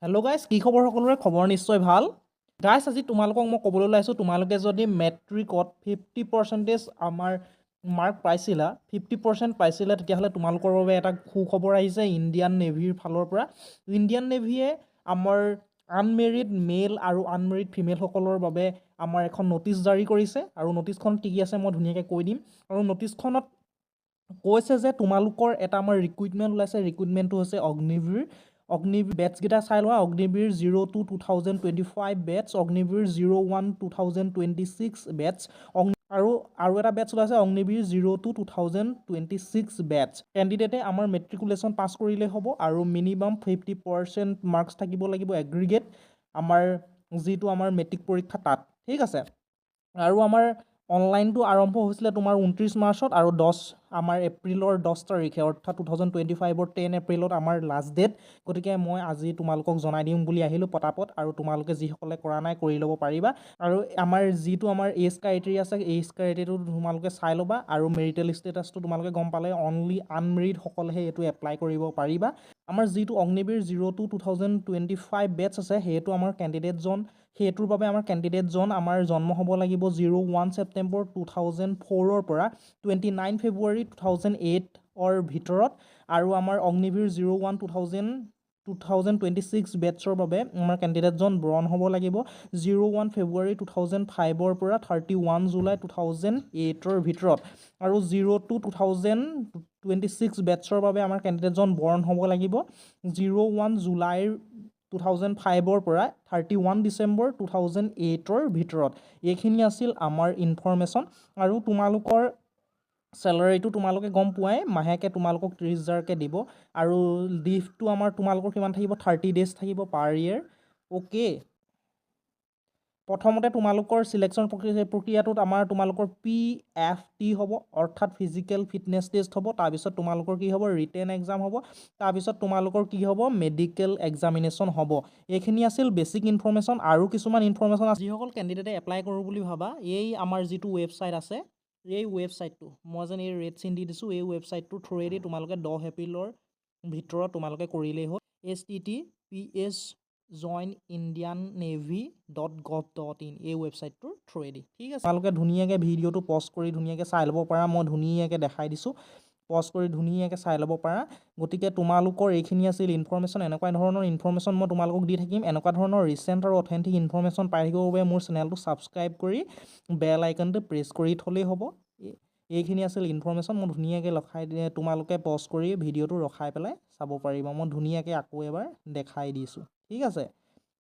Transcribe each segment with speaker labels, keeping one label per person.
Speaker 1: Hello' guys, কি খবৰ? সকলোৰে খবৰ নিশ্চয় ভাল। গাইজ, আজি তোমালোকক মই ক'বলৈ ওলাইছোঁ, তোমালোকে যদি মেট্ৰিকত 50% আমাৰ মাৰ্ক পাইছিলা, 50% পাইছিলা, তেতিয়াহ'লে তোমালোকৰ বাবে এটা সুখবৰ আহিছে ইণ্ডিয়ান নেভিৰ ফালৰ পৰা। ইণ্ডিয়ান নেভিয়ে আমাৰ আনমেৰিড মেল আৰু আনমেৰিড ফিমেলসকলৰ বাবে আমাৰ এখন ন'টিচ জাৰি কৰিছে, আৰু ন'টিচখন কি আছে মই ধুনীয়াকৈ কৈ দিম। আৰু ন'টিচখনত কৈছে যে তোমালোকৰ এটা আমাৰ ৰিক্ৰুইটমেণ্ট ওলাইছে, ৰিক্ৰুইটমেণ্টটো হৈছে অগ্নিবীৰ বেটছকেইটা চাই লোৱা। অগ্নিবীৰ 02 2025 বেটছ, অগ্নিবীৰ 01 2026 বেটছ, আৰু এটা বেটছ ওলাইছে অগ্নিবীৰ 02 2026 বেটছ। কেণ্ডিডেটে আমাৰ মেট্ৰিকুলেশ্যন পাছ কৰিলেই হ'ব, আৰু মিনিমাম 50% মাৰ্কছ থাকিব লাগিব এগ্ৰিগেট আমাৰ যিটো আমাৰ মেট্ৰিক পৰীক্ষা তাত, ঠিক আছে। আৰু আমাৰ অনলাইনটো আৰম্ভ হৈছিলে তোমাৰ 29 মাৰ্চত, আৰু আমাৰ এপ্ৰিলৰ 10 তাৰিখে, অৰ্থাৎ 2025 10 এপ্ৰিলত আমাৰ লাষ্ট ডেট। গতিকে মই আজি তোমালোকক জনাই দিম বুলি আহিলোঁ পটাপট, আৰু তোমালোকে যিসকলে কৰা নাই কৰি ল'ব পাৰিবা। আৰু আমাৰ যিটো আমাৰ এজ ক্ৰাইটেৰিয়া আছে, এজ ক্ৰাইটেৰিয়াটো তোমালোকে চাই ল'বা, আৰু মেৰিটেল ষ্টেটাছটো তোমালোকে গম পালে অনলি আনমেৰিডসকলেহে এইটো এপ্লাই কৰিব পাৰিবা। আমাৰ যিটো অগ্নিবীৰ 02 2025 বেটছ আছে, সেইটো আমাৰ কেণ্ডিডেটজন, সেইটোৰ বাবে আমাৰ কেণ্ডিডেটজন আমাৰ জন্ম হ'ব লাগিব 01 ছেপ্টেম্বৰ 2004 পৰা 29 ফেব্ৰুৱাৰী 2008 ভিতৰত। আৰু আমাৰ অগ্নিবীৰ 01 2026 বেটছৰ বাবে আমাৰ কেণ্ডিডেটজন বৰণ হ'ব লাগিব 01 ফেব্ৰুৱাৰী 2005 পৰা 31 জুলাই 2008 ভিতৰত। আৰু 02 2026 বেটছৰ বাবে আমাৰ কেণ্ডিডেটজন বৰণ হ'ব লাগিব 01 জুলাই 2005 পৰা 31 ডিচেম্বৰ 2008 ভিতৰত। এইখিনি আছিল আমাৰ ইনফৰমেশ্যন। আৰু তোমালোকৰ চেলাৰীটো তোমালোকে গম পোৱাই, মাহেকে তোমালোকক 30,000কৈ দিব, আৰু লিভটো আমাৰ তোমালোকৰ কিমান থাকিব, 30 ডেজ থাকিব পাৰ ইয়েৰ। অ'কে, প্ৰথমতে তোমালোকৰ চিলেকশ্যন প্ৰক্ৰিয়াটোত তোমালোকৰ PFT হ'ব, অৰ্থাৎ ফিজিকেল ফিটনেছ টেষ্ট হ'ব। তাৰপিছত তোমালোকৰ কি হ'ব, ৰিটেন এক্সাম হ'ব। তাৰপিছত তোমালোকৰ কি হ'ব, মেডিকেল এক্সামিনেশ্যন হ'ব। এইখিনি আছিল বেছিক ইনফৰমেশ্যন। আৰু কিছুমান ইনফৰমেশ্যন আছে, যিসকল কেণ্ডিডেটে এপ্লাই কৰোঁ বুলি ভাবা, এই আমাৰ যিটো ৱেবছাইট আছে, এই ৱেবছাইটটো মই যেন এই ৰেড চিন দি দিছোঁ, এই ৱেবছাইটটোৰ থ্ৰুৱেদি তোমালোকে 10 এপ্ৰিলৰ ভিতৰত তোমালোকে কৰিলেই হ'ল। https://joinindiannavy.gov.in এই ৱেবছাইটটোৰ থ্ৰুৱেদি, ঠিক আছে। তোমালোকে ধুনীয়াকৈ ভিডিঅ'টো পজ কৰি ধুনীয়াকৈ চাই ল'ব পাৰা, মই ধুনীয়াকৈ দেখাই দিছোঁ, পজ কৰি ধুনীয়াকৈ চাই ল'ব পাৰা। গতিকে তোমালোকৰ এইখিনি আছিল ইনফৰমেশ্যন। এনেকুৱা ধৰণৰ ইনফৰমেশ্যন মই তোমালোকক দি থাকিম। এনেকুৱা ধৰণৰ ৰিচেণ্ট আৰু অথেণ্টিক ইনফৰমেশ্যন পাই থাকিবৰ বাবে মোৰ চেনেলটো ছাবস্ক্ৰাইব কৰি বেল আইকনটো প্ৰেছ কৰি থ'লেই হ'ব। এইখিনি আছিল ইনফৰমেশ্যন। মই ধুনীয়াকৈ তোমালোকে পজ কৰি ভিডিঅ'টো ৰখাই পেলাই চাব পাৰিবা। মই ধুনীয়াকৈ আকৌ এবাৰ দেখাই দিছোঁ, ঠিক আছে।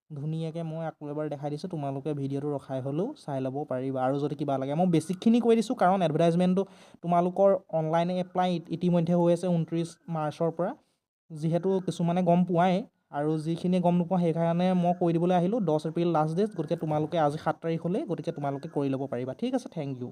Speaker 1: ধুনীয়াকৈ মই আকৌ এবাৰ দেখাই দিছোঁ, তোমালোকে ভিডিঅ'টো ৰখাই হ'লেও চাই ল'ব পাৰিবা। আৰু যদি কিবা লাগে, মই বেছিকখিনি কৈ দিছোঁ, কাৰণ এডভাৰটাইজমেণ্টটো তোমালোকৰ অনলাইন এপ্লাই ইতিমধ্যে হৈ আছে 29 মাৰ্চৰ পৰা, যিহেতু কিছুমানে গম পোৱাই, আৰু যিখিনি গম নোপোৱা সেইকাৰণে মই কৈ দিবলৈ আহিলোঁ 10 এপ্ৰিল লাষ্ট ডেট। গতিকে তোমালোকে আজি 7 তাৰিখ হ'লেই, গতিকে তোমালোকে কৰি ল'ব পাৰিবা, ঠিক আছে। Thank U.